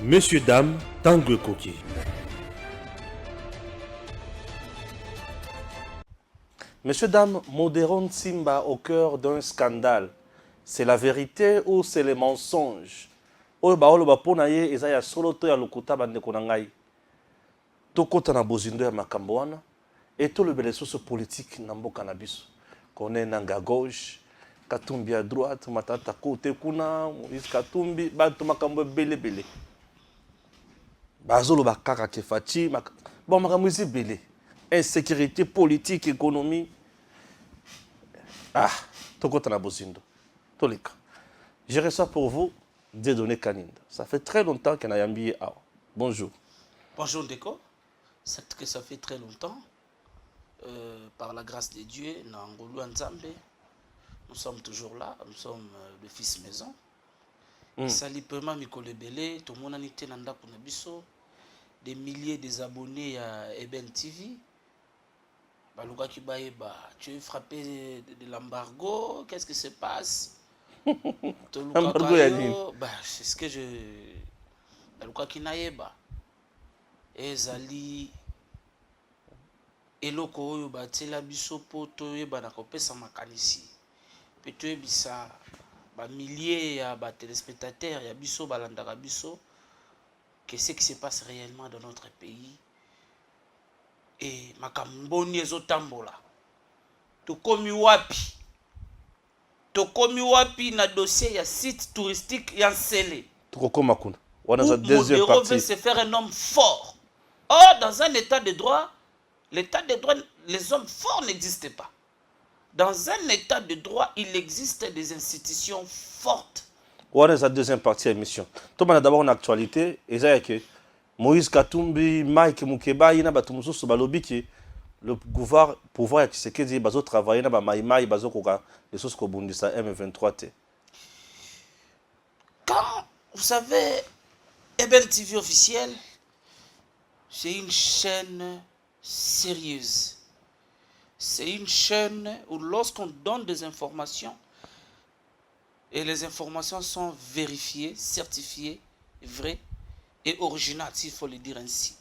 Messieurs, dames, Tanguy Koki. Messieurs, dames, Modéron Simba au cœur d'un scandale. C'est la vérité ou c'est le mensonge? Oyo ba olo ba pona ye eza ya solo to ya lokuta bande ko ngai. To kota na bozindo ya makambo wana et to le bele soso politique na mboka na biso. Kone nanga gauche, Katumbi à droite, Matata côté kuna, Moïse Katumbi, bato makambo bele. Bazolo bakaka kefachi, bon makambo bele. Insécurité politique, économie. Ah, tokota na bozindo. Tolika. Je reçois pour vous Dieudonné Kaninda. Ça fait très longtemps qu'on a yambi awa. Bonjour. Bonjour Déco. Ça fait très longtemps. Par la grâce de Dieu, Nangolu Nzambe, nous sommes toujours là. Nous sommes le fils maison. Sali Pema Mikole Belé, tout le monde a été nanda pour Nabiso. Des milliers des abonnés à Eben TV. Baluka Kibaeba, tu es frappé de l'embargo. Qu'est-ce qui se passe? Embargo yani. C'est ce que je. Baluka Kinaeba. Ezali. Eloko oyo batela biso poto yeba na kopesa makanisi. Peto ebisa ba milliers ya ba téléspectateurs ya biso balandaka biso que ce qui se passe réellement dans notre pays et makamboni ezotambola. Tokomi wapi na dossier ya site touristique ya Nsele. Tokokoma kuna. Wana za deuxième partie. Veut se faire un homme fort. Or dans un état de droit, l'état de droit, les hommes forts n'existent pas. Dans un état de droit, il existe des institutions fortes. Voilà la deuxième partie de l'émission. Tout le monde a d'abord une actualité. Et c'est que Moïse Katumbi, Mike Mukeba, il y a le pouvoir qui se dit qu'il va travailler dans Maïmaï, il va les choses qu'on dit ça M23. Quand vous savez, Eben TV officiel, c'est une chaîne sérieuse. C'est une chaîne où lorsqu'on donne des informations, et les informations sont vérifiées, certifiées, vraies et originales, s'il faut le dire ainsi.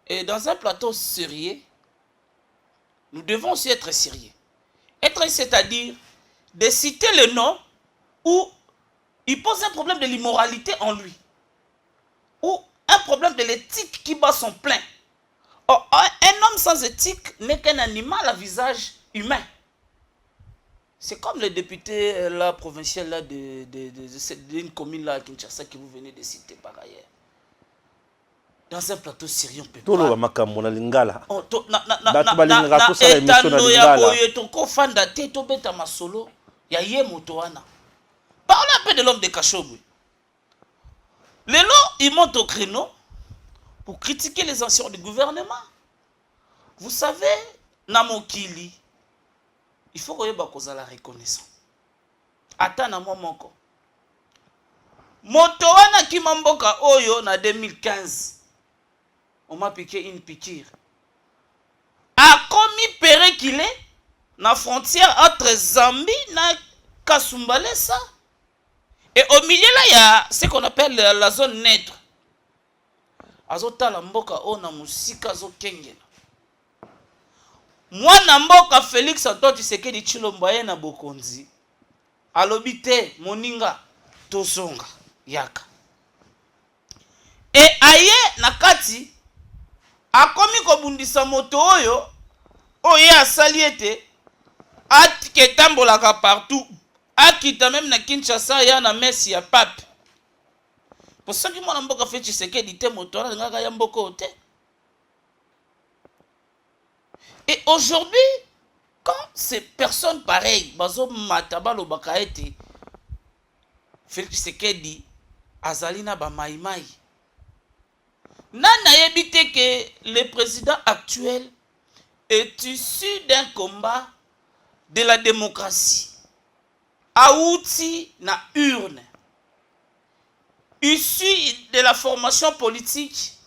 Et dans un plateau sérieux, nous devons aussi être sérieux. Être, c'est-à-dire de citer le nom où il pose un problème de l'immoralité en lui, ou un problème de l'éthique qui bat son plein. Or, un homme sans éthique n'est qu'un animal à visage humain. C'est comme le député là, provincial là, d'une commune là à Kinshasa que vous venez de citer par ailleurs. Dans un plateau sérieux, on peut pas. Parlez un peu de l'homme de Kachobwe. Lélo, il monte au créneau pour critiquer les anciens du gouvernement. Vous savez, Namokili, il faut que vous ayez la reconnaissance. Attends, moi, mon corps. Motoana Kimamboka Oyo, en 2015, on m'a piqué une piqûre. A commis péré qu'il est, na frontière entre Zambie et Kasumbalesa. Et au milieu là, il y a ce qu'on appelle la zone neutre. Azota la mboka ona musika zo kengela. Mwana mboka Félix Antoine Tshisekedi Tshilombo ye na bokonzi. Alobite moninga tosonga yaka. Et aye nakati akomi kobundisa moto oyo oye asali ete atike tambolaka partout. Akita même na Kinshasa ya na messe ya pape. Pour ça que moi n'importe fait Tshisekedi te moto na ngaka ya mboko te. Et aujourd'hui, quand ces personnes pareilles, bazo matabalo bakaete, Félix Tshisekedi azalina ba maïmaï. Nana yebite que le président actuel est issu d'un combat de la démocratie. Aouti na urne. Issu de la formation politique,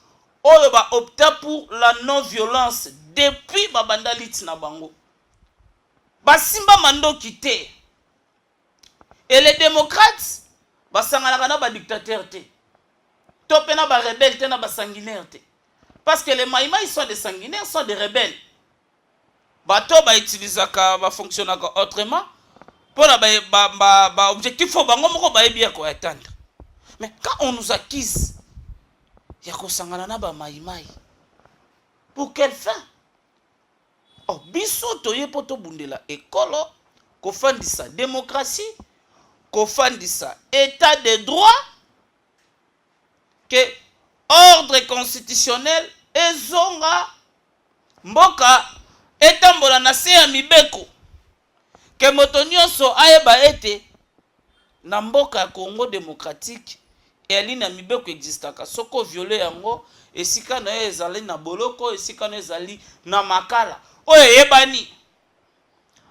on va opter pour la non-violence depuis Babanda Litina Bango. Basimba Mando quitté. Et les démocrates, Basangalakana ba dictateur. Topena ba rebelle, tena ba sanguinaire. Parce que les Maïmaï sont des sanguinaires, sont des rebelles. Bato ba utilisaka, ba fonctionnaka autrement. Pour la objectif, faut bien atteindre. Mais quand on nous accuse, il y a Kosangana ba Maïmaï. Pour quelle fin? Oh, biso toye poto bundela ekolo, kofandisa démocratie, kofandisa état de droit, que ordre constitutionnel ezonga mboka etambola na se ya mibeko, ke moto nyonso ayeba ete na mboka ya Congo démocratique eyali na mibeko existaka, soko viole yango esika na ezali na boloko, esika na ezali na makala oyo yebani.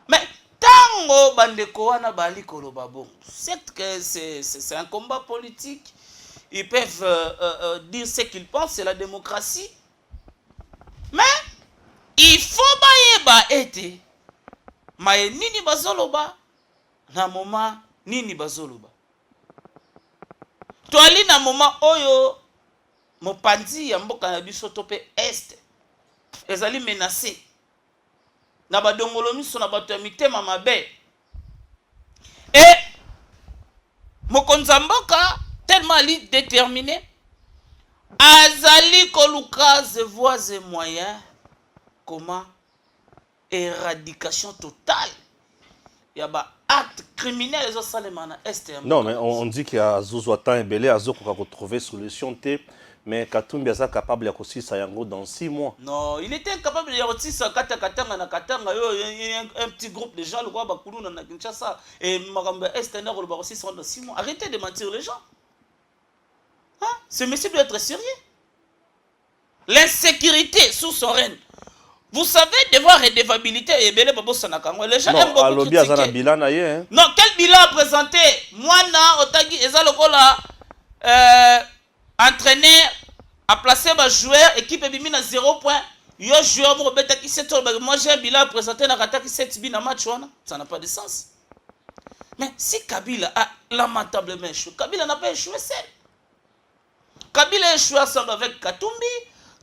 Mais tango bandeko wana bali koloba bon, c'est un combat politique, ils peuvent dire ce qu'ils pensent, c'est la démocratie, mais il faut bayeba ete maye nini bazoloba na moma nini bazoloba. Toali na moma oyo mopanzi ya mboka na biso to pe est ezali menacé na badongolo miso na bato ya mitema mabe. Et mokonza mboka tellement ali déterminé azali koluka ze voies et moyens comment éradication totale ya ba acte criminel les salemana est. Non, mais on dit qu'il y a Zouzouatan et Belé, Azo qu'on va trouver solution T, mais Katumbi est capable de aussi ça yango dans 6 mois. Non, il était incapable de aussi ça katanga na katanga un petit groupe de gens le roi Bakulu na Kinshasa et Magambe Est na le aussi dans 6 mois. Arrêtez de mentir les gens. Hein? Ce monsieur doit être sérieux. L'insécurité sous son règne. Vous savez, devoir redevabilité et belé babo sanakango. Les gens aiment beaucoup critiquer. Bilan hein? Non, quel bilan a présenté? Moi, na otagi ezalokola entraîneur a placé ma joueur équipe bimi na 0 point. Yo joueur mo beta ki 7. Moi j'ai un bilan à présenter na kataki 7 bi na match wana. Ça n'a pas de sens. Mais si Kabila a lamentablement échoué, Kabila n'a pas échoué seul. Kabila a échoué ensemble avec Katumbi,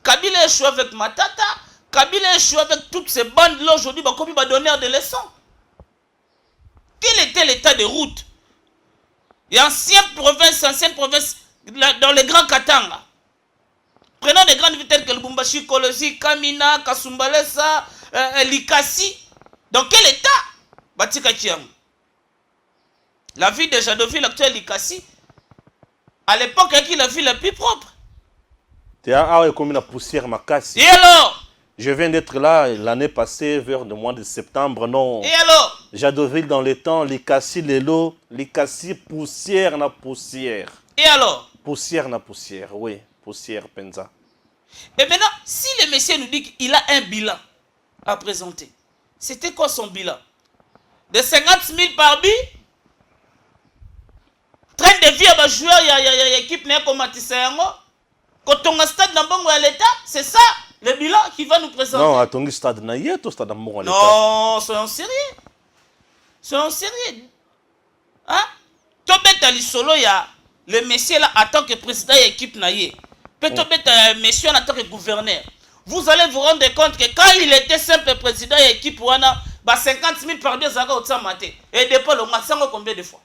Kabila a échoué avec Matata, Kabila a échoué avec toutes ces bandes-là aujourd'hui, bah, comme donneur de leçons. Quel était l'état de route? Et ancienne province, dans les grands Katanga. Prenons des grandes villes telles que Lubumbashi, Kolosi, Kamina, Kasumbalesa, Likasi. Dans quel état? Batika Kiam. La ville de Jadoville actuelle, Likasi, à l'époque, est la ville la plus propre. Tu as comme la poussière Makassi. Et alors? Je viens d'être là l'année passée, vers le mois de septembre, non. Et alors? Jadoville dans les temps, Likasi, Lelo, Likasi, poussière na poussière. Et alors? Poussière na poussière, oui, poussière Penza. Et maintenant, si le monsieur nous dit qu'il a un bilan à présenter, c'était quoi son bilan? De 50 000 par but? Train de vie à ma joueur, il y a équipe n'est comme Matissayango. Quand on a stade dans bon à l'état, c'est ça le bilan qui va nous présenter. Non, à ton stade naïe, tout stade dans bon à l'état. Non, soyons sérieux. Soyons sérieux. Hein? Tobet à l'isolo, il y a le monsieur là en tant que président de l'équipe naïe. Peut-être un monsieur en tant que gouverneur. Vous allez vous rendre compte que quand il était simple président de l'équipe, il y a 50 000 par 2 ans au maté. Et depuis le mois, combien de fois?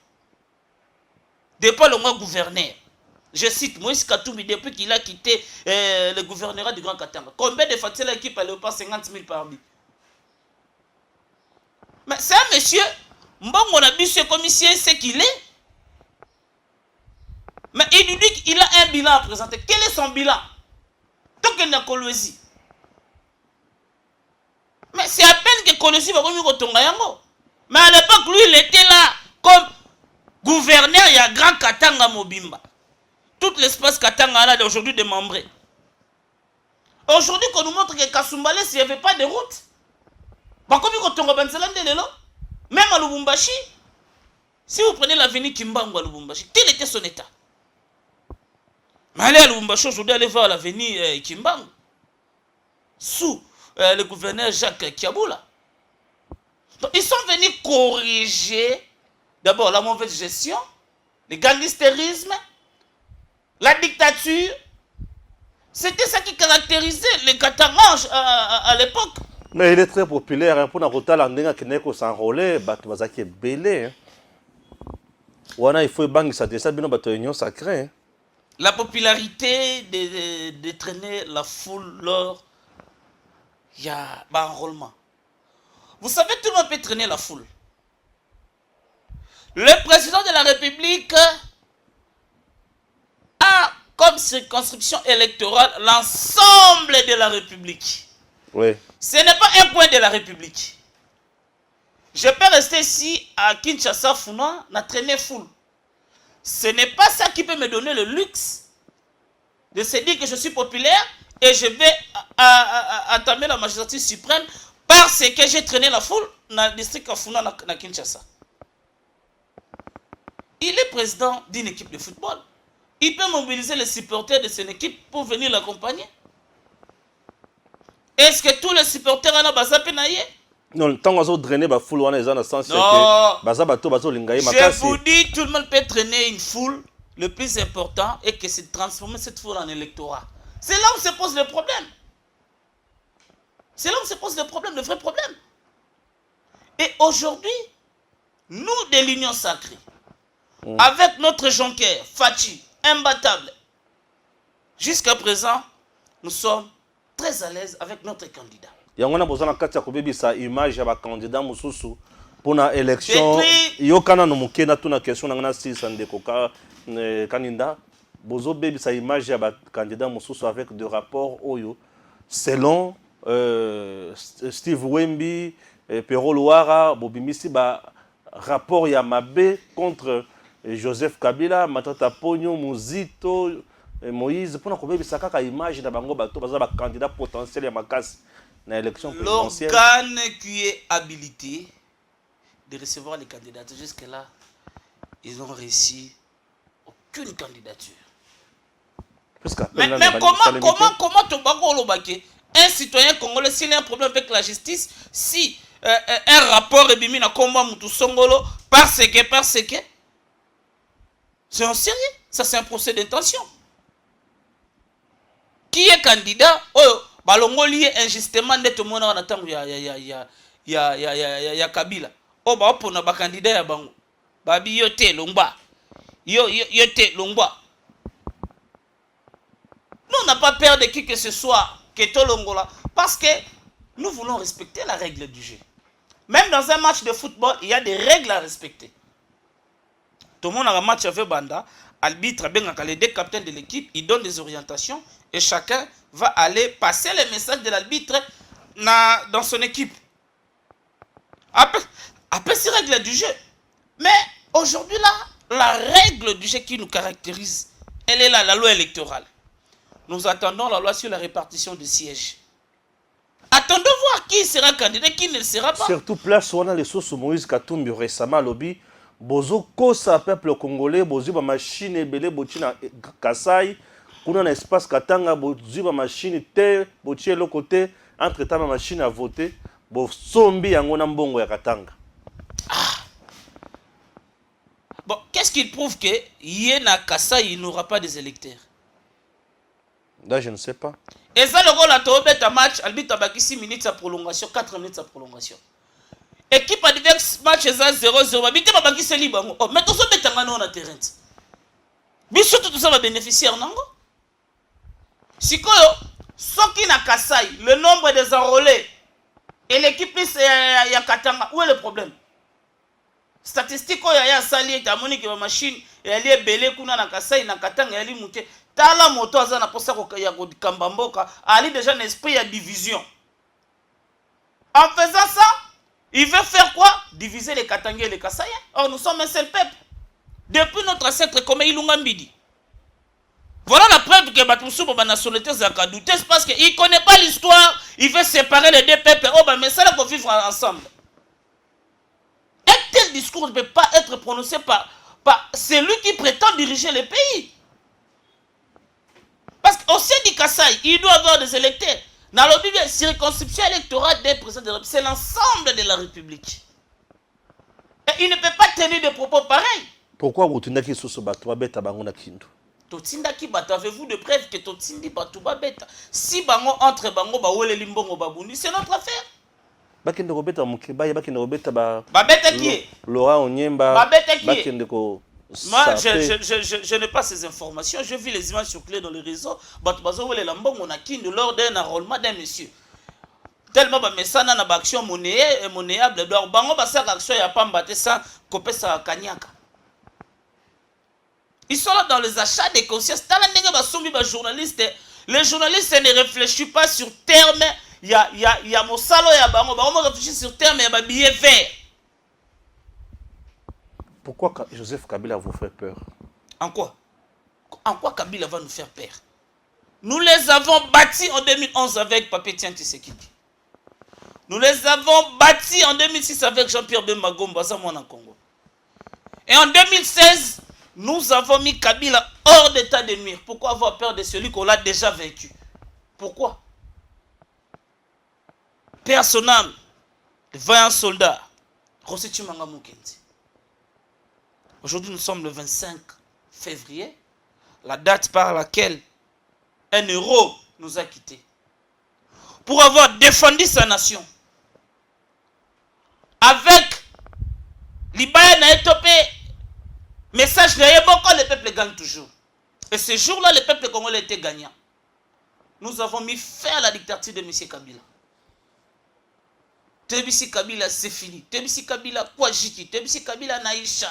Depuis le mois gouverneur. Je cite Moïse Katumbi depuis qu'il a quitté le gouvernorat du Grand Katanga. Combien de fois l'équipe a pas 50 000 par but? Mais c'est un monsieur, Mbongo na biso commissaire, c'est qu'il est. Mais il nous dit qu'il a un bilan à présenter. Quel est son bilan? Tant qu'il n'a Kolosi. Mais c'est à peine que Kolosi va revenir au Tongayango. Mais à l'époque, lui, il était là comme gouverneur, il y a Grand Katanga Mobimba. Tout l'espace Katanga là d'aujourd'hui démembré. Aujourd'hui, qu'on nous montre que Kasumbalé, s'il n'y avait pas de route. Même à Lubumbashi, si vous prenez l'avenue Kimbangu à Lubumbashi, quel était son état? Mais allez à Lubumbashi aujourd'hui, allez voir l'avenue Kimbangu. Sous le gouverneur Jacques Kiaboula. Donc, ils sont venus corriger d'abord la mauvaise gestion, le gangstérisme, La dictature, c'était ça qui caractérisait les Kataranges à l'époque. Mais il est très populaire. Hein, pour nous l'andinga qui n'est s'enrôler, tu vas qui est belé. Wana il faut bang ça déjà bien bateau union sacrée. La popularité de traîner la foule lors il y a enrôlement. Vous savez, tout le monde peut traîner la foule. Le président de la République a comme circonscription électorale l'ensemble de la République. Oui. Ce n'est pas un point de la République. Je peux rester ici à Kinshasa, Funa, na traîner foule. Ce n'est pas ça qui peut me donner le luxe de se dire que je suis populaire et je vais entamer la magistrature suprême parce que j'ai traîné la foule dans le district de Funa, na Kinshasa. Il est président d'une équipe de football. Il peut mobiliser les supporters de son équipe pour venir l'accompagner. Est-ce que tous les supporters en ont besoin de non, tant qu'on a drainé la foule, on est dans le sens que je vous dis, tout le monde peut traîner une foule. Le plus important est que c'est transformer cette foule en électorat. C'est là où se pose le problème. C'est là où se pose le problème, le vrai problème. Et aujourd'hui, nous de l'Union sacrée, avec notre Jonker, Fachi, imbattable, jusqu'à présent, nous sommes très à l'aise avec notre candidat. Il y a besoin de sa image de candidat mususu pour la élection. Il y a une question candidat. Bozo baby sa image de candidat mususu avec des rapports oyo selon Steve Wemby Pero Luara bobimisi ba rapport ya mabe contre Joseph Kabila, Matata Ponyo, Muzito, Moïse pour na kobebisa kaka image na bango bato baza ba candidat potentiel ya makasi. L'organe qui est habilité de recevoir les candidatures, jusque-là, ils n'ont reçu aucune candidature. Mais comment Tobago Lobake, un citoyen congolais, s'il a un problème avec la justice, si un rapport est bimina combat Moutou Songolo, parce que, c'est en sérieux, ça c'est un procès d'intention. Qui est candidat? Oh, balongoli injustement net mona wana tangu ya Kabila. O ba opona ba candidat ya bango. Babi yote longba. Yote longba. Nous on n'a pas peur de qui que ce soit que Tolongola parce que nous voulons respecter la règle du jeu. Même dans un match de football, il y a des règles à respecter. Tout le monde a un match avec Banda, arbitre les deux capitaines de l'équipe, ils donnent des orientations et chacun va aller passer les messages de l'arbitre dans son équipe. Après ces règles du jeu. Mais aujourd'hui là, la règle du jeu qui nous caractérise, elle est là, la loi électorale. Nous attendons la loi sur la répartition des sièges. Attendons voir qui sera candidat, qui ne le sera pas. Surtout place où on a les sources Moïse Katumbi récemment lobby. Bozo kosa peuple congolais, bozo ba machine ebele botina Kasai. On a un espace katanga bozu ba machine te botie le côté entre temps ma machine à voter bo sombi yango na mbongo ya katanga. Bon, qu'est-ce qui prouve que Yéna Kasai il n'aura pas des électeurs? Là je ne sais pas. Et ça le rôle à Tobet à match, albit tabaki 6 minutes à prolongation, 4 minutes à prolongation. Équipe adverse match 0-0, babité babaki c'est libre. Oh, mais tout ça betanga non na terrain. Biso tout ça va bénéficier nango. Sikoyo, soki na Kasai, le nombre des enrôlés et l'équipe plus ya Katanga, où est le problème? Statistique ya sali ta moni que machine ya li belé kuna na Kasai na Katanga ya li muke. Tala moto aza na posa ko ya ko kambamboka, ali déjà un esprit ya division. En faisant ça, il veut faire quoi? Diviser les Katangais et les Kasaïens. Or nous sommes un seul peuple. Depuis notre ancêtre comme Ilunga Mbidi. Voilà la preuve que Batoussou ba nationalité Zakadouté, c'est parce qu'il ne connaît pas l'histoire, il veut séparer les deux peuples. Oh ben mais ça là pour vivre ensemble. Un tel discours ne peut pas être prononcé par celui qui prétend diriger le pays. Parce qu'au sein du Kasaï, il doit avoir des électeurs. Dans le Bible, circonscription électorale des présidents de la République, c'est l'ensemble de la République. Et il ne peut pas tenir des propos pareils. Pourquoi vous tenez qu'il se bat toi bête à Bango na Kindu? Totindaki bato, avez-vous de preuves que totindi bato babeta? Si bango entre bango ba wele limbongo babundi, c'est notre affaire. Bakende robeta mukeba, bakende robeta ba. Babeta qui est? Laura Onyemba. Babeta qui est? Bakende ko. Moi, je n'ai pas ces informations. Je vis les images circuler dans les réseaux. Bato bazo wele lambongo na kindu lors d'un enrôlement d'un monsieur. Tellement ba mesana na ba action monnayable. Donc bango ba sa action ya pamba te sa kopesa kanyaka. Ils sont là dans les achats des consciences. Les journalistes ne réfléchissent pas sur terme. Il y a mon salaud, il y a bango. Bango réfléchit sur terme, il y a billet vert. Pourquoi Joseph Kabila vous fait peur? En quoi? En quoi Kabila va nous faire peur? Nous les avons bâtis en 2011 avec Papé Tshisekedi. Nous les avons bâtis en 2006 avec Jean-Pierre Bemba Gomba, ça moi en Congo. Et en 2016, nous avons mis Kabila hors d'état de nuire. Pourquoi avoir peur de celui qu'on a déjà vécu? Pourquoi? Père son âme, le vaillant soldat, Rosetu Manga Mukendi. Aujourd'hui, nous sommes le 25 février, la date par laquelle un héros nous a quittés. Pour avoir défendu sa nation. Avec l'Ibaya na Etopé, message beaucoup, le peuple gagne toujours. Et ce jour-là, le peuple congolais était gagnant. Nous avons mis fin à la dictature de M. Kabila. Tebisi Kabila, c'est fini. Tebisi Kabila, Kouajiki. Tebisi Kabila, Naïcha.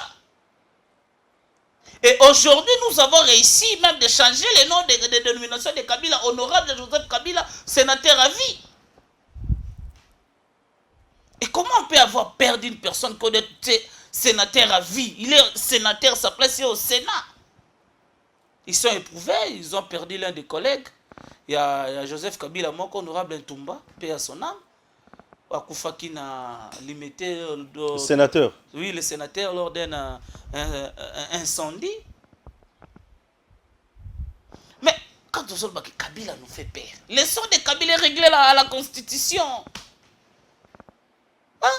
Et aujourd'hui, nous avons réussi même de changer les noms de dénomination de Kabila. Honorable Joseph Kabila, sénateur à vie. Et comment on peut avoir perdu une personne qui est sénateur à vie? Il est sénateur, sa place est au Sénat. Ils sont éprouvés, ils ont perdu l'un des collègues. Il y a Joseph Kabila, mon honorable Ntumba, paix à son âme. Akoufaki n'a limité le sénateur. Oui, le sénateur lors d'un incendie. Mais quand on sort que Kabila nous fait peur, les sons de Kabila est réglé à la Constitution. Hein?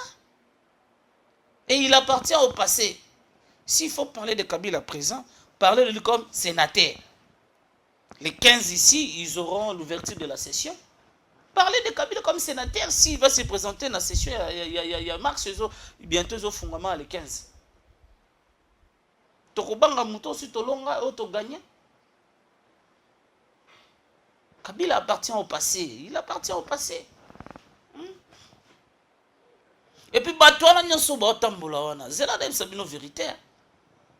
Et il appartient au passé. S'il faut parler de Kabila présent, parler de lui comme sénateur. Les 15 ici, ils auront l'ouverture de la session. Parler de Kabila comme sénateur, s'il va se présenter dans la session, il y a Marx, bientôt au fondement les 15. Tokobanga muto si tolonga auto gagné. Kabila appartient au passé, il appartient au passé. Et puis batouana nyoso ba otambola wana, zela dem sabino vérité.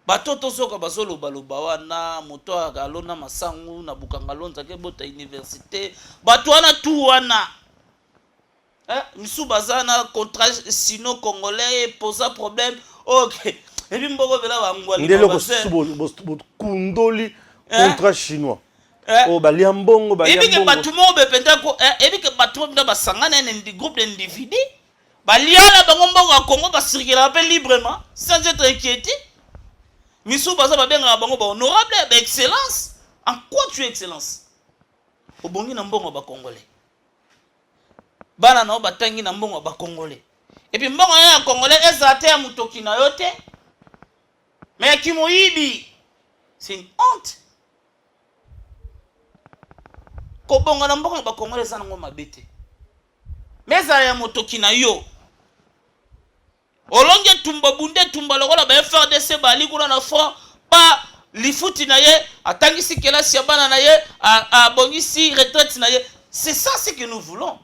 Bato tosoka basolo baloba wana, moto alona masangu na bukangalonza ke bota université. Batouana tout wana. Misu bazana contrat sino congolais posa problème. OK. Et puis mboko bela bangwa ndelo ko kundoli contrat chinois. Oh baliambongo baliambongo. Et puis que batumo bependa ko et puis que batumo benda basangana ndi groupe d'individus. Baliala bango mbongo a Congo ba circuler peu librement sans être inquiété. Missou baza babenga bango ba honorable ba excellence. En quoi tu es excellence? Obongi na mbongo ba congolais. Bana na batangi na mbongo ba congolais. Et puis mbongo ya congolais ezate ya mutoki na yote. Mais kimoyibi. C'est une honte. Ko bongo na mbongo ba congolais za ngo mabete. Mais ça ya mutoki na yo. Olonge tumba bunde tumba lokola ba FRDC bali kuna na front pa lifuti na ye atangisi kelasi ya bana na ye a bongisi retraite na ye. C'est ça ce que nous voulons.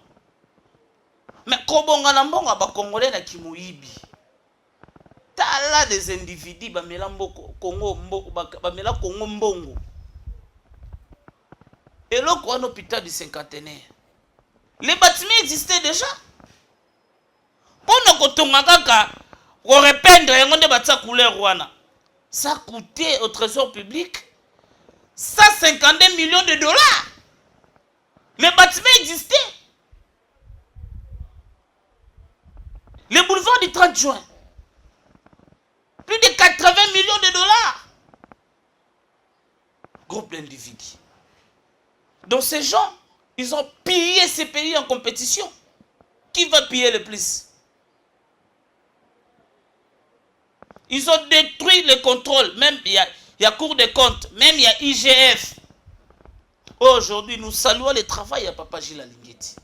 Mais kobonga na mbonga ba congolais na kimuyibi. Tala des individus ba melambo Congo ba mela Congo mbongo. Et là quoi un hôpital du cinquantenaire. Les bâtiments existaient déjà. Pour kotonga kaka ko repeindre yango nde batsa couleur wana. Ça coûtait au trésor public 152 millions de dollars. Les bâtiments existaient. Le boulevard du 30 juin. Plus de 80 millions de dollars. Groupe d'individus. Donc ces gens, ils ont pillé ces pays en compétition. Qui va piller le plus? Ils ont détruit le contrôle. Même il il y a Cour des comptes, même il y a IGF. Aujourd'hui, nous saluons le travail à Papa Gilles Alingeti.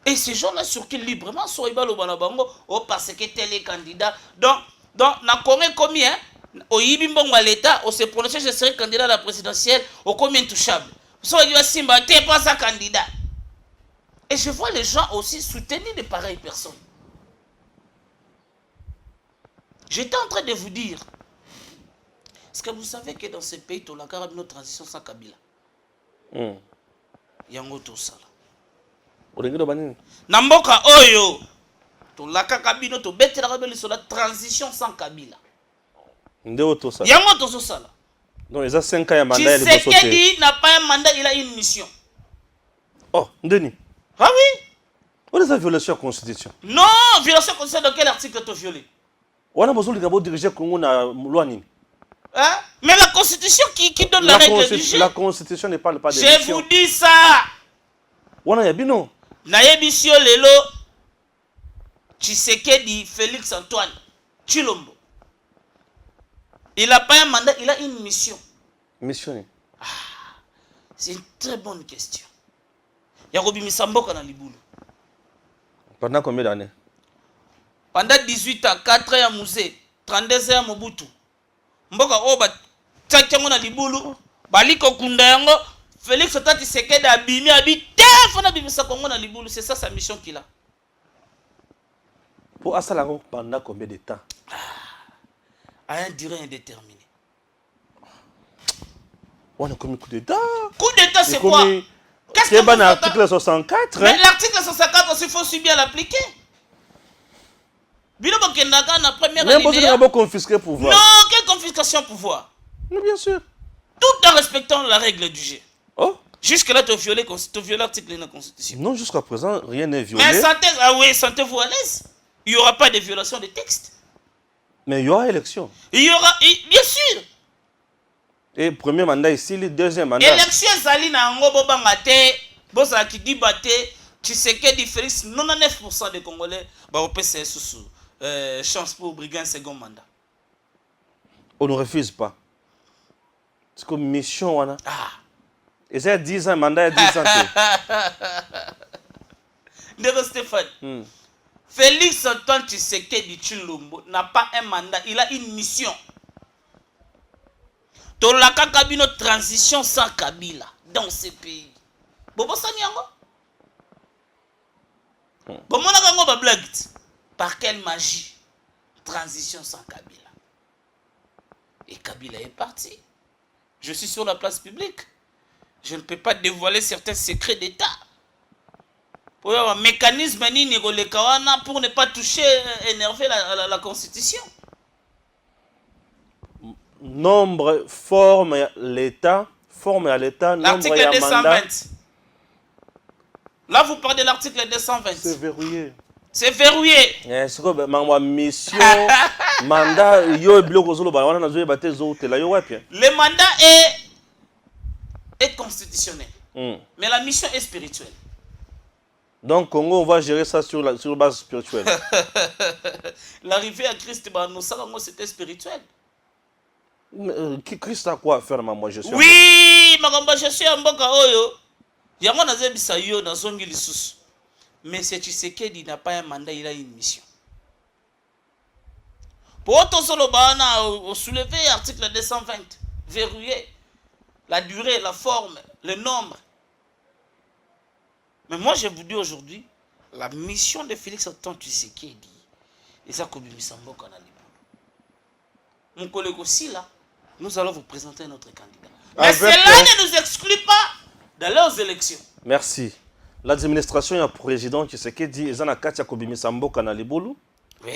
Et ces gens-là circulent librement sur Ibalo Banabango, parce que tel est candidat. Donc, na Corée combien? Au Yibimbongo à l'État, on s'est prononcé, je serai candidat à la présidentielle, au combien intouchable. So, il y a Simba, t'es pas sa candidat. Et je vois les gens aussi soutenir de pareilles personnes. J'étais en train de vous dire, est-ce que vous savez que dans ce pays, on a carrément une transition sans Kabila? Il y a un autre ça. Namboka Oyo, on a Kabila, on a sur la transition sans Kabila. Il y a un autre ça. Donc, il y a 5 ans, il y a un mandat. Tshisekedi n'a pas un mandat, il a une mission. Oh, Denis. Ah oui? On a violation de la Constitution. Non, violation de la Constitution, dans quel article tu as violé? On a besoin de diriger le Congo dans loi. Hein? Mais la Constitution qui donne la règle du jeu. La Constitution ne parle pas de Je vous dis ça. On a bino. Nayebisio lelo Tshisekedi Félix Antoine Tshilombo. Il n'a pas un mandat, il a une mission. Mission. Ah, c'est une très bonne question. Yarobi Misamboka na Libulu. Pendant combien d'années? Pendant 18 ans, 4 ans à Mouzé, 32 ans à Mobutu. Mboka oba tchatchango na Libulu, baliko kunda yango, Félix Antoine Tshisekedi abimi abite fona bimisa Kongo na Libulu, c'est ça sa mission qu'il a. Pour Assalango pendant combien de temps? À un durée indéterminée. On a commis coup d'État. Coup d'État, c'est quoi? Qu'est-ce que c'est l'article 64? Mais l'article 64 aussi, il faut aussi bien l'appliquer. Bilo Bokendaka, la première année. Mais vous avez confisqué pouvoir. Non, quelle confiscation pouvoir? Non, bien sûr. Tout en respectant la règle du jeu. Oh. Jusque-là, tu as violé l'article de la Constitution. Non, jusqu'à présent, rien n'est violé. Mais sentez-vous à l'aise. Il n'y aura pas de violation des textes. Mais il y aura élection. Il y aura, bien sûr. Et premier mandat ici, le deuxième mandat. Élection Zali na Ngobo Bangate, Bosa Kidi Bate, Tshisekedi Félix, 99% des Congolais, bah au PCS sous chance pour briguer un second mandat. On ne refuse pas. C'est comme mission, on a. Ah. Et c'est 10 ans, mandat 10 ans. Ndeko Stéphane. Félix Antoine Tshisekedi Tshilombo n'a pas un mandat, il a une mission. Tolaka Kabino transition sans Kabila dans ce pays. Bobo Sanyango. Bomona Kango ba blague. Par quelle magie? Transition sans Kabila. Et Kabila est parti. Je suis sur la place publique. Je ne peux pas dévoiler certains secrets d'État. Pour avoir un mécanisme pour ne pas toucher, énerver la Constitution. Nombre, forme à l'État, l'article 220. Là, vous parlez de l'article 220. C'est verrouillé. C'est verrouillé. C'est comme ma mission, mandat, le mandat est constitutionnel. Mais la mission est spirituelle. Donc, Congo, on va gérer ça sur base spirituelle. L'arrivée à Christ, c'était spirituel. Christ a quoi à faire, moi je suis. Oui, je suis en Mboka Oyo. Yango nazebisa yo na zongi lisusu. Mais c'est Tshisekedi n'a pas un mandat, il a une mission. Pour autant solo bana soulever l'article 220, verrouiller la durée, la forme, le nombre. Mais moi je vous dis aujourd'hui, la mission de Félix Antoine Tshisekedi, et ça comme Mboka na Libulu. Mon collègue aussi là, nous allons vous présenter notre candidat. Mais cela ne nous exclut pas dans leurs élections. Merci. L'administration et le président Tshisekedi, ils ont Katia Kobimisa Mboka na Libulu. Oui.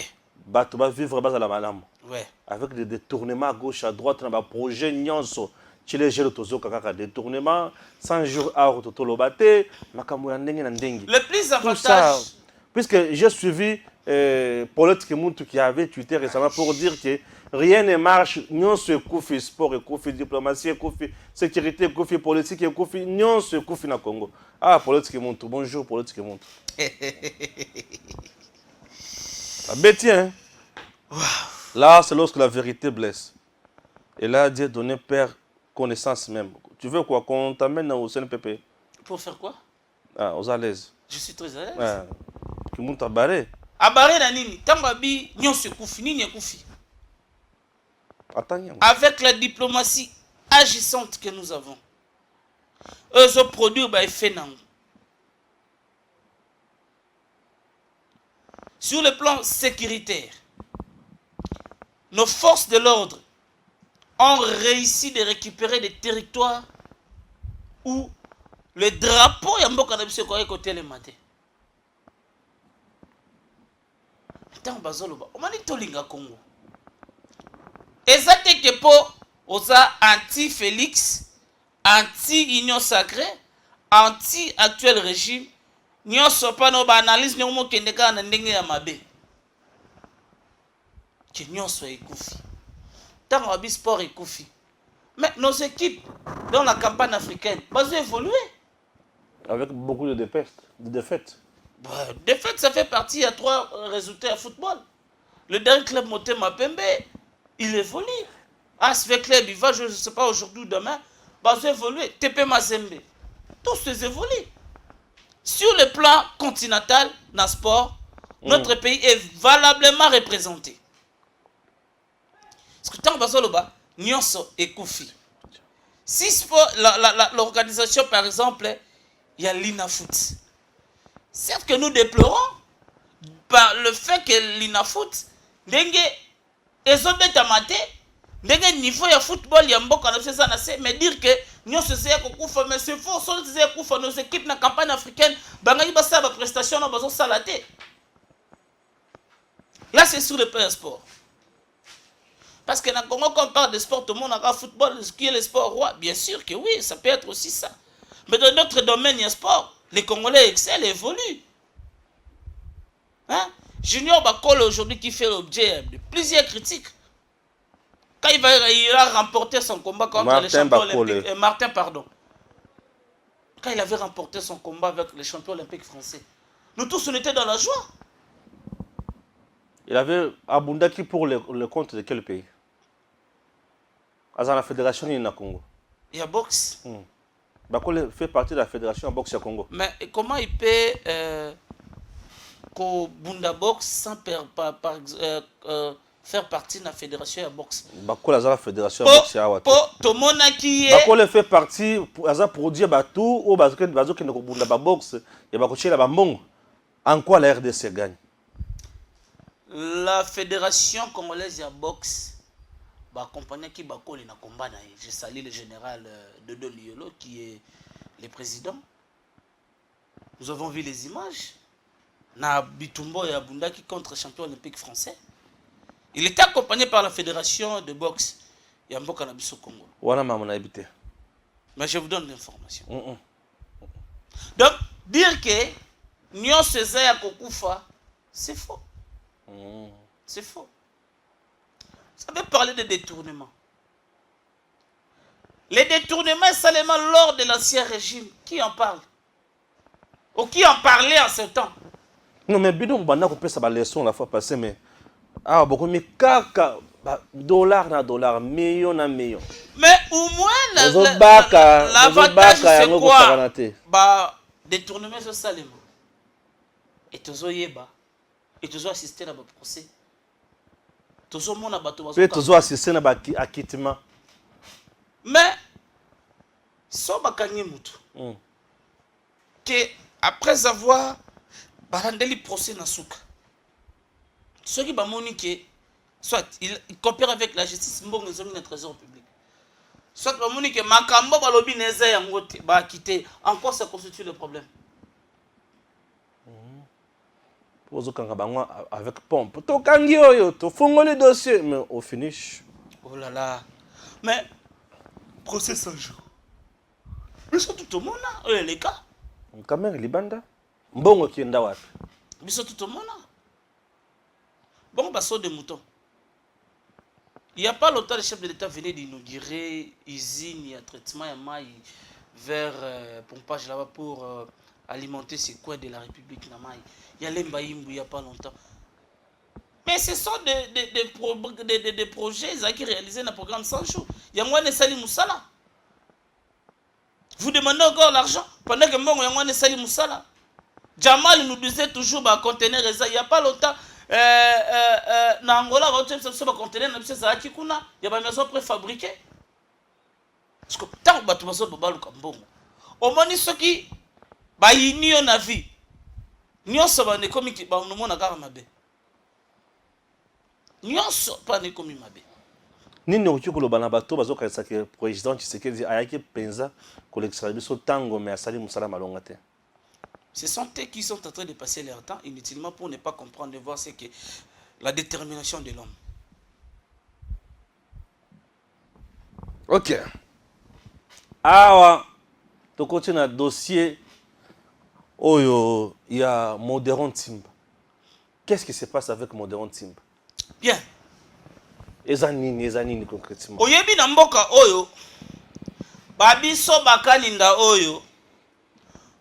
Bato va vivre bas à la madame. Oui. Avec des détournements à gauche, à droite, dans un projet nyonso. Chile gère tozo kaka détournement, 100 jours à rototolobate, makamou ndengi na ndengi. Le plus avantage. Puisque j'ai suivi Paulette Kemuntu qui avait tweeté récemment pour dire que rien ne marche, non se koufi sport, et koufi diplomatie, et koufi sécurité, et koufi politique, et koufi non se koufi na Congo. Ah, Paulette Kemuntu, bonjour Paulette Kemuntu. Ah, Betty, hein? Là, c'est lorsque la vérité blesse. Et là, Dieu donné Père connaissance même. Tu veux quoi? Qu'on t'amène au CNPP? Pour faire quoi? Ah, aux à l'aise. Je suis très à l'aise. Ah, qui monte à barrer. À barrer la nini, Tangabi, nyon se koufi, nini koufi. Attends. Avec la diplomatie agissante que nous avons, eux ont produit un effet nango. Sur le plan sécuritaire, nos forces de l'ordre ont réussi de récupérer des territoires où le drapeau est un côté le matin. Tant bazoloba, on m'a dit tolinga Congo. Exacte que pour osa anti-Félix, anti-Union sacrée, anti-actuel régime, nous sommes pas nos analyses, nous sommes pas nos ndenge ya mabe. Que nous sommes écoufi. Tant qu'on a sport écoufi. Mais nos équipes dans la campagne africaine, vont évoluer. Avec beaucoup de défaites. Défaite, ça fait partie, il y a 3 résultats à football. Le dernier club Motema Pembe, il évolue. ASV Club, il va, je ne sais pas, aujourd'hui ou demain, va évoluer. TP Mazembe, tous évoluent. Sur le plan continental, dans le sport, notre pays est valablement représenté. Parce que tant que Nyonso et Koufi. Si l'organisation, par exemple, il y a l'INAFOOT. Certes que nous déplorons par le fait que l'INAFOOT, dengue, ils ont des tamatés, dengue niveau de football, il y a un bon mais dire que nous sommes mais c'est faux, nos équipes dans la campagne africaine, bangayi basa ba prestation na bazo salaté. Là c'est sur le plan sport. Parce que dans le Congo, quand on parle de sport, tout le monde a football, ce qui est le sport roi. Bien sûr que oui, ça peut être aussi ça. Mais dans notre domaine, il y a sport. Les Congolais excellent, évoluent. Hein? Junior Bakole aujourd'hui qui fait l'objet de plusieurs critiques. Quand il a remporté son combat contre les champions olympiques. Martin, pardon. Quand il avait remporté son combat avec les champions olympiques français. Nous tous, on était dans la joie. Il avait Abundaki pour le compte de quel pays? À la fédération du Congo. Il y a boxe. Bakole fait partie de la fédération de boxe au Congo. Mais comment il peut Bunda boxe sans faire partie de la fédération de boxe? Bakole a la fédération de boxe à Ouattara. Bakole fait partie pour dire tout ou bazo qui ne Bunda boxe et bakoche la bambong. En quoi la RDC gagne? La fédération congolaise de boxe accompagné qui Bakole na combat. Je salue le général Dodo Liolo qui est le président. Nous avons vu les images. Na Bitumbo et Abundaki contre champion olympique français. Il était accompagné par la fédération de boxe Yamboka Nabiso Congo. Mais je vous donne l'information. Donc, dire que Nyon Césaire Kokufa, c'est faux. C'est faux. Ça veut parler de détournement. Les détournements seulement lors de l'ancien régime. Qui en parle? Ou qui en parlait en ce temps? Non, mais bidon banda ko pesa ba leçon la fois passée, mais ah beaucoup mais kaka dollar na dollar, million na million. Mais au moins l'avantage c'est quoi? Bah détournement c'est seulement. Et tozo yeba. Et tozo assister à ba procès. Tozo mona bato bazo. Peut tozo assister na ba acquittement. Mais so bakanyi mutu. Que après avoir barandeli procès na souka. Ceux qui bamoni que soit il coopère avec la justice mbongo zomi na trésor public. Soit bamoni que makambo balobi neza yango te ba quitter. En quoi ça constitue le problème? Avec pompe. To kangi oyo, to fongo les dossiers mais au finish. Oh là là. Mais procès 100 jours. Biso tout le monde là, les cas. Kamera libanda. Mbongo kienda wapi? Biso tout le monde là. Bon basso de mouton. Il n'y a pas longtemps le chef de l'État venait d'inaugurer usine et traitement de maïs vers pompage là-bas pour alimenter ces coins de la République. Il y a l'Embaïmbou il n'y a pas longtemps. Mais ce sont des projets qui réalisés dans le programme 100 jours. Il y a moins de Sali Moussala. Vous demandez encore l'argent pendant que moi, il y a moins de Sali Moussala. Jamal nous disait toujours bah conteneur il n'y a pas longtemps na Angola va utiliser ba conteneur na ça qui kuna il y a ba maison préfabriquée parce que tant ba tumaso ba luka mbongo au moni soki ba yinio na vie nyonso ba ne komi ki ba no mona kaka mabe nyonso pa ne komi mabe nini okoki koloba na bato bazokanisa ke président Tshisekedi ayaki penza kolekisa biso tango mais asali mosala malonga te. Ce sont eux qui sont en train de passer leur temps inutilement pour ne pas comprendre, de voir ce que la détermination de l'homme. Ok. Awa, tu continues un dossier il y a Modéron Timba. Qu'est-ce qui se passe avec Modéron Timba? Bien. Ezanini concrètement. Oyebi na mboka oyo, babiso bakaninda oyo,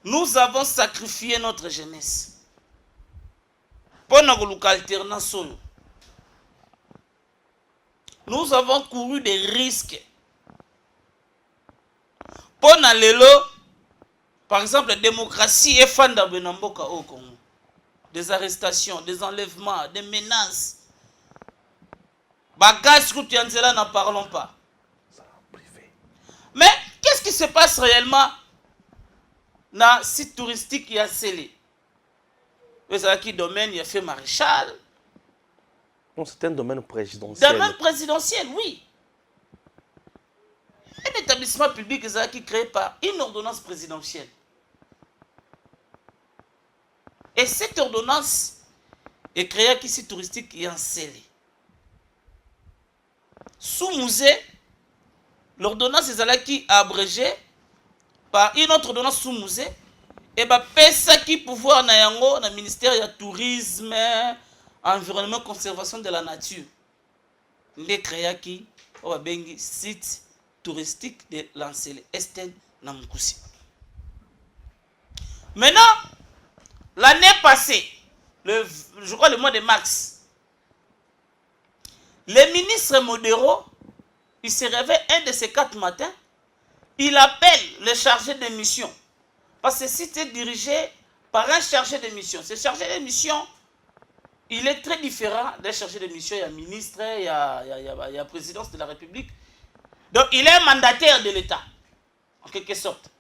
nous avons sacrifié notre jeunesse. Pour notre alternance, nous avons couru des risques. Pour lelo, par exemple, la démocratie est fondable dans mboka au Congo. Des arrestations, des enlèvements, des menaces. Bagages que tu en là, n'en parlons pas. Mais qu'est-ce qui se passe réellement dans le site touristique qui a scellé? Vous savez qui domaine, il a fait maréchal. Non, c'est un domaine présidentiel. Domaine présidentiel, oui. Un établissement public qui est créé par une ordonnance présidentielle. Et cette ordonnance est créée qui site touristique qui est scellé. Sous musée, l'ordonnance est qui abrégée par une autre ordonnance sous musée. Et bien, ça qui pouvoir na yango na ministère du tourisme, environnement, conservation de la nature. Les créa qui au bengi site touristique de l'Ancele Esten na Mukusi. Maintenant, l'année passée, je crois le mois de mars, le ministre Modéro, il se réveille un de ces 4 matins, il appelle le chargé de mission. Parce que si tu es dirigé par un chargé de mission, ce chargé de mission, il est très différent d'un chargé de mission. Il y a ministre, il y a présidence de la République. Donc il est mandataire de l'État, en quelque sorte.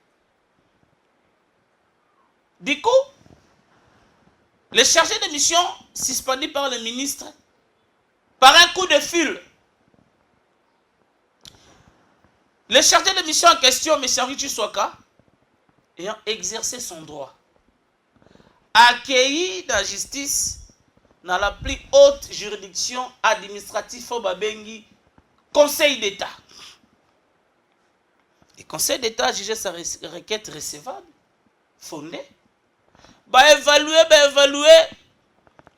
Du coup, le chargé de mission, suspendu par le ministre, par un coup de fil, le chargé de mission en question, M. Henri Swaka, ayant exercé son droit, accueilli dans la justice, dans la plus haute juridiction administrative au Babengi, Conseil d'État. Le Conseil d'État a jugé sa requête recevable, fondée. Évalué.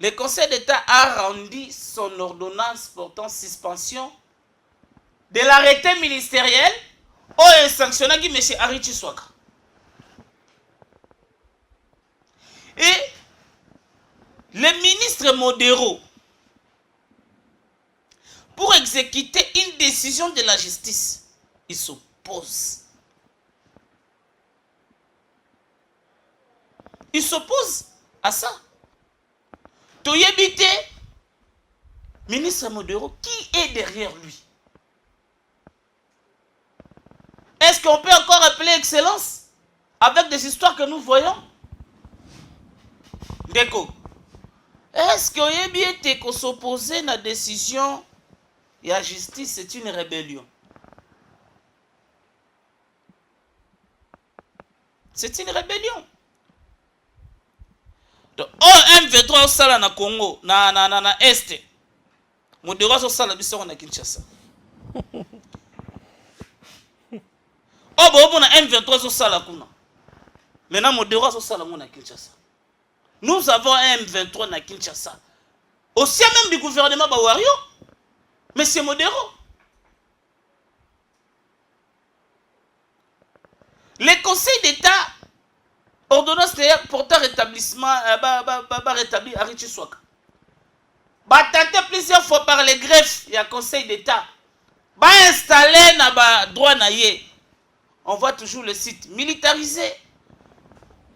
Le Conseil d'État a rendu son ordonnance portant suspension de l'arrêté ministériel où est sanctionné M. Henri Swaka. Et le ministre Modéro, pour exécuter une décision de la justice, il s'oppose. Il s'oppose à ça. Toyebite, ministre Modéro, qui est derrière lui? Est-ce qu'on peut encore appeler excellence avec des histoires que nous voyons? Déco. Est-ce que vous bien que s'opposer à la décision et la justice, c'est une rébellion? C'est une rébellion. Donc, M23 au sala na Congo, na Est. Modéro au sala biso na Kinshasa. Bon na M23 au sala kuna. Maintenant Modéro au sala na Kinshasa. Nous avons un M23 na Kinshasa. Au sein même du gouvernement Bawario, mais c'est Modéro. Le Conseil d'État, ordonnance portant rétablissement, rétabli Henri Swaka. tenté plusieurs fois par les greffes et le Conseil d'État. Installé na droit na yé. On voit toujours le site militarisé.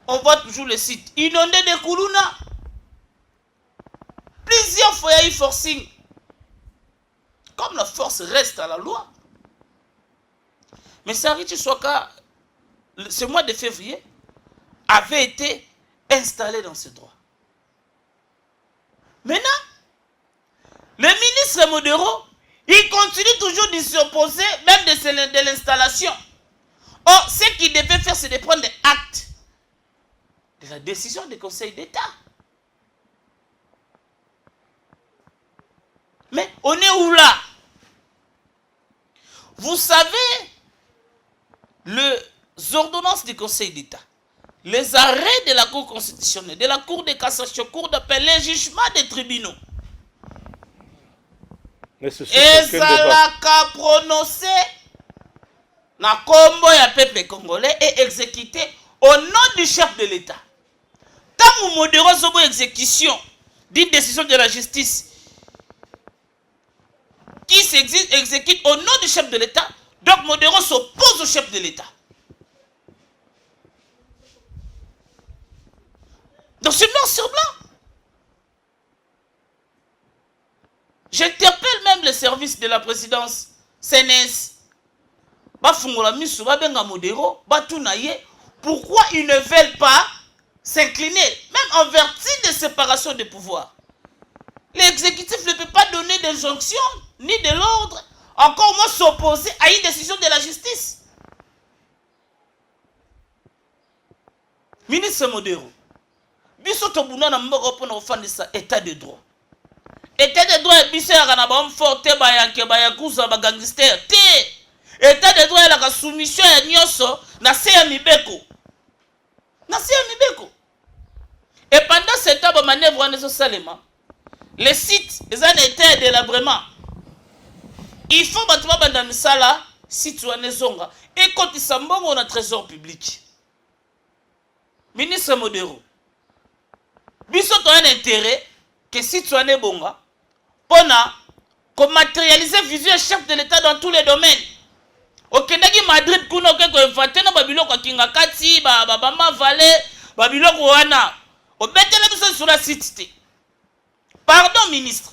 On voit toujours le site inondé de Koulouna. Plusieurs fois, il y a eu forcing. Comme la force reste à la loi. Mais Sariti Swaka, ce mois de février, avait été installé dans ce droit. Maintenant, le ministre Modero, il continue toujours de s'opposer, même de l'installation. Or, ce qu'il devait faire, c'est de prendre des actes de la décision du Conseil d'État. Mais on est où là? Vous savez, les ordonnances du Conseil d'État, les arrêts de la Cour constitutionnelle, de la Cour de cassation, Cour d'appel, les jugements des tribunaux, ezalaka prononcé na kombo ya peuple congolais et exécuté au nom du chef de l'État. Tant que Modero zobo exécution d'une décision de la justice qui s'exécute au nom du chef de l'État, donc Modero s'oppose au chef de l'État. Donc c'est noir sur blanc. J'interpelle même les services de la présidence CNS. Pourquoi ils ne veulent pas s'incliner, même en vertu de séparation des pouvoirs? L'exécutif ne peut pas donner d'injonction ni de l'ordre, encore moins s'opposer à une décision de la justice. Ministre Modero, biso tobuna na mboko pona ofandisa état de droit. État de droit est biso ya na ba forte ba yanke ba yakuza ba gangster te. État de droit la soumission ya nyoso na se ya mibeko. Na se ya mibeko. Et pendant ce temps ba manœuvre en eso salema, les sites les en état de délabrement. Il faut battre banda misala site wana zonga et quand il sambongo na trésor public. Ministre Modero, biso to un intérêt que site wana bonga pona ko matérialiser vision chef de l'État dans tous les domaines. Okendaki Madrid kuna ko inventer na babiloko kinga kati ba bamba vale babiloko wana obetela biso sur la site. Pardon ministre.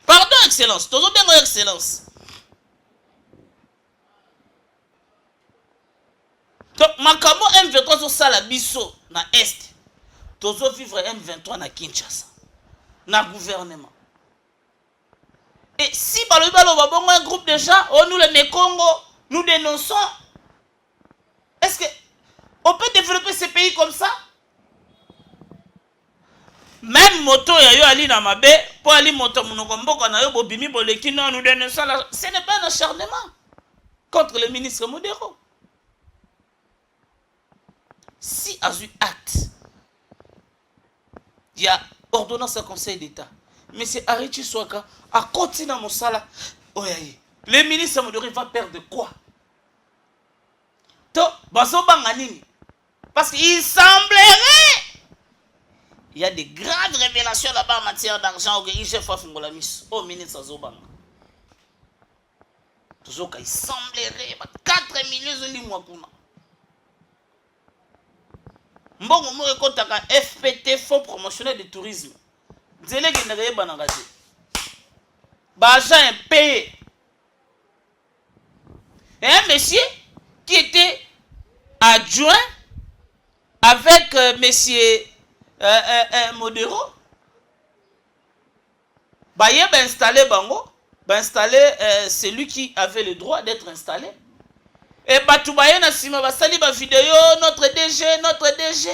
Pardon excellence, tozo bengo excellence. Donc makamo M23 sur sala biso na est. Tozo vivre M23 na Kinshasa. Na gouvernement. Et si balobalo un groupe de gens, oh nous les Mekongo, nous dénonçons. Est-ce que on peut développer ces pays comme ça? Même moto ya yo ali na mabe, po ali moto munoko mboko na yo bobimi boleki non nous dénonçons. Ce n'est pas un acharnement contre le ministre Modero. Si à un acte, il y a ordonnance au Conseil d'État. Mais c'est Ariti Swaka à continuer à Moussala. Le ministre Modero va perdre quoi? To, baso banganini. Parce qu'il semblerait il y a des grandes révélations là-bas en matière d'argent au chef Fafungolamis. Oh ministre Zobanga. Toujours qu'il semblerait 4 millions de limouakuna. Mbongo mo ekotaka FPT Fonds promotionnel du tourisme. Nzele gendaka yebana te. Ba agent payé. Et un monsieur qui était adjoint avec monsieur Modero. Ba yeba installé bango, ba installé celui qui avait le droit d'être installé. Et Batoubaye na sima basali ba vidéo notre DG.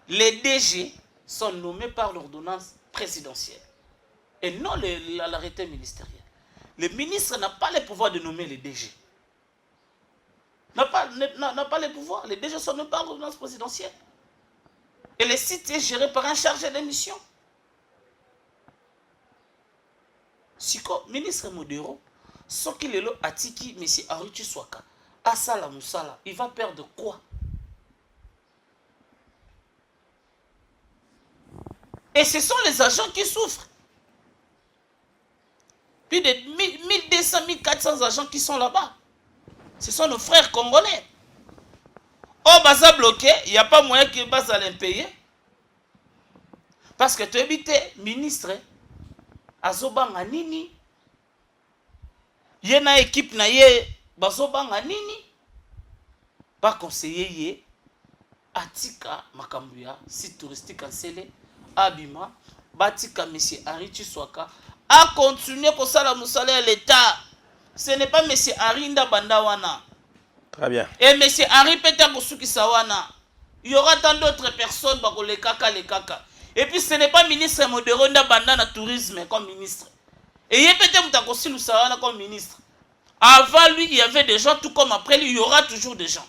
Les DG sont nommés par l'ordonnance présidentielle et non l'arrêté ministériel. Le ministre n'a pas le pouvoir de nommer les DG. N'a pas le pouvoir. Les DG sont nommés par l'ordonnance présidentielle. Et le site est géré par un chargé de mission. Siko, ministre Modero, ce qu'il est là, Atiki, M. Ariti Swaka, Asala Moussala, il va perdre quoi? Et ce sont les agents qui souffrent. Plus de 1200, 1400 agents qui sont là-bas. Ce sont nos frères congolais. Oh, baza bloqué, il n'y a pas moyen qu'ils baza les payer. Parce que tu habites, ministre, azobanga nini. Yé na équipe na ye, bazobanga nini. Ba conseiller ye, atika makambuya, site touristique en Sele, abima, batika monsieur Henri Chiswaka, a continué pour ça la moussala à l'État. Ce n'est pas monsieur Henri Ndabandawana. Très bien. Et monsieur Henri Peter Bosuki Sawana. Il y aura tant d'autres personnes, les kaka. Et puis ce n'est pas ministre Modero Ndabanda tourisme comme ministre. Et il y a peut-être Moutakosi Sawana comme ministre. Avant lui, il y avait des gens, tout comme après lui, il y aura toujours des gens.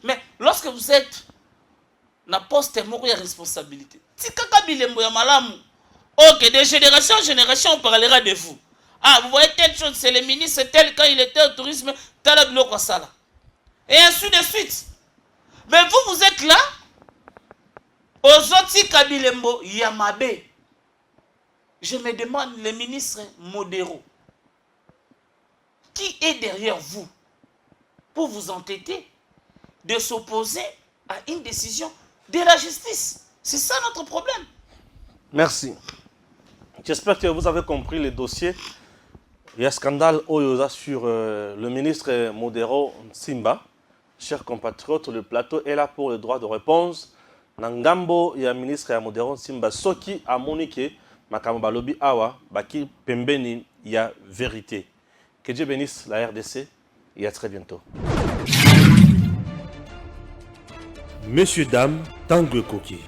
Mais lorsque vous êtes na poste, il y a responsabilité. Si kaka bilembo ya malamu, ok, de génération en génération, on parlera de vous. Ah, vous voyez telle chose, c'est le ministre tel quand il était au tourisme, tel biloko sala. Et ainsi de suite. Mais vous, vous êtes là, Ozoti Kabilembo Yamabe. Je me demande, le ministre Modero, qui est derrière vous pour vous entêter de s'opposer à une décision de la justice? C'est ça notre problème. Merci. J'espère que vous avez compris le dossier. Il y a un scandale sur le ministre Modero Nsimba. Chers compatriotes, le plateau est là pour le droit de réponse. Nangambo, il y a un ministre Modero Nsimba. Soki a moniqué, Makamo Balobi Awa, Baki Pembeni, il y a vérité. Que Dieu bénisse la RDC et à très bientôt. Messieurs, dames, Tanguy Koki.